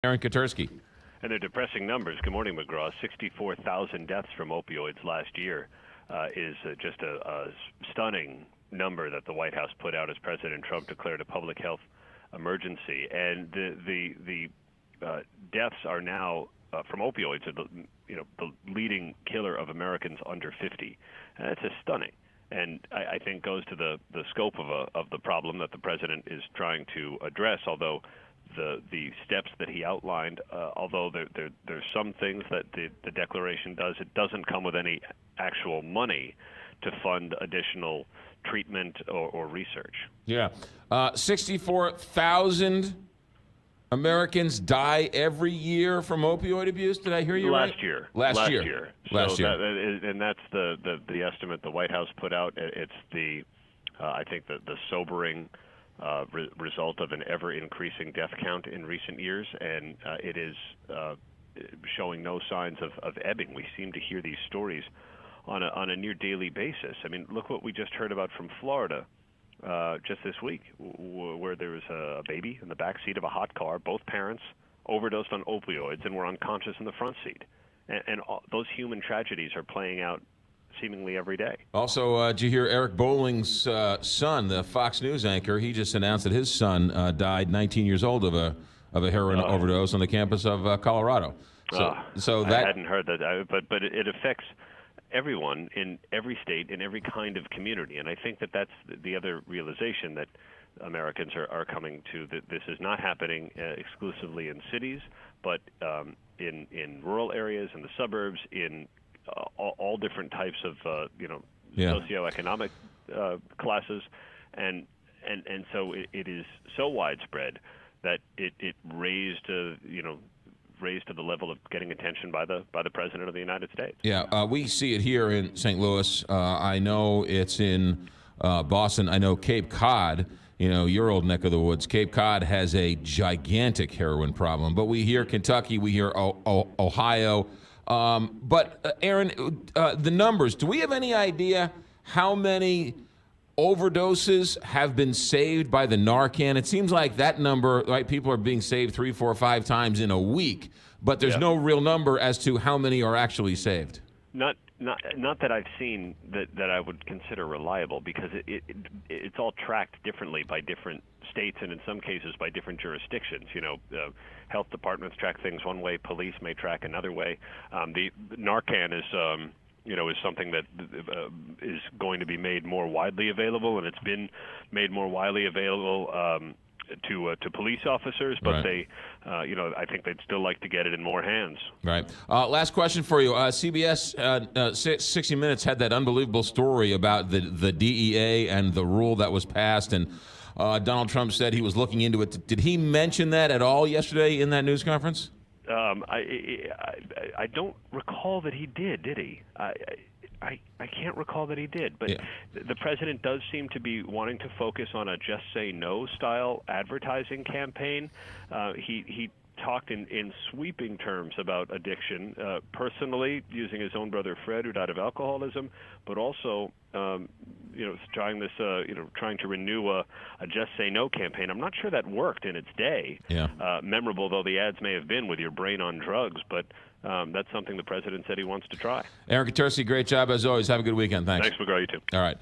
Aaron Katursky. And they're depressing numbers. Good morning, McGraw. 64,000 deaths from opioids last year is just a stunning number that the White House put out as President Trump declared a public health emergency. And the deaths are now from opioids, the leading killer of Americans under 50. And that's just stunning. And I think goes to the scope of the problem that the president is trying to address, although the steps that he outlined, although there's some things that the declaration does, it doesn't come with any actual money to fund additional treatment or research. Yeah. 64,000 Americans die every year from opioid abuse. Did I hear you right? Last year. And that's the estimate the White House put out. It's I think the sobering result of an ever-increasing death count in recent years, and it is showing no signs of ebbing. We seem to hear these stories on a near daily basis. I mean, look what we just heard about from Florida just this week, where there was a baby in the back seat of a hot car. Both parents overdosed on opioids and were unconscious in the front seat. And those human tragedies are playing out seemingly every day. Also, did you hear Eric Bolling's son, the Fox News anchor? He just announced that his son died, 19 years old, of a heroin overdose on the campus of Colorado. So that I hadn't heard that, but it affects everyone in every state, in every kind of community, and I think that's the other realization that Americans are coming to. That this is not happening exclusively in cities, but in rural areas, in the suburbs, in all different types of socioeconomic classes, and so it is so widespread that it raised to the level of getting attention by the President of the United States. Yeah, we see it here in St. Louis. I know it's in Boston. I know Cape Cod, your old neck of the woods. Cape Cod has a gigantic heroin problem. But we hear Kentucky, we hear Ohio. But Aaron, the numbers, do we have any idea how many overdoses have been saved by the Narcan? It seems like that number, right? People are being saved 3, 4, 5 times in a week, but there's no real number as to how many are actually saved. Not that I've seen that I would consider reliable, because it's all tracked differently by different states, and in some cases by different jurisdictions. Health departments track things one way, police may track another way. The Narcan is something that is going to be made more widely available, and it's been made more widely available to police officers, but right. I think they'd still like to get it in more hands. Right. Last question for you. CBS 60 Minutes had that unbelievable story about the DEA and the rule that was passed, and Donald Trump said he was looking into it. Did he mention that at all yesterday in that news conference? I don't recall that he did he? I can't recall that he did, but the president does seem to be wanting to focus on a just say no style advertising campaign. He talked in sweeping terms about addiction, personally using his own brother Fred, who died of alcoholism, but also trying to renew a just say no campaign. I'm not sure that worked in its day. Memorable though the ads may have been with your brain on drugs, but that's something the president said he wants to try. Aaron Katursky, great job as always. Have a good weekend. Thanks. Thanks, McGraw. You too. All right.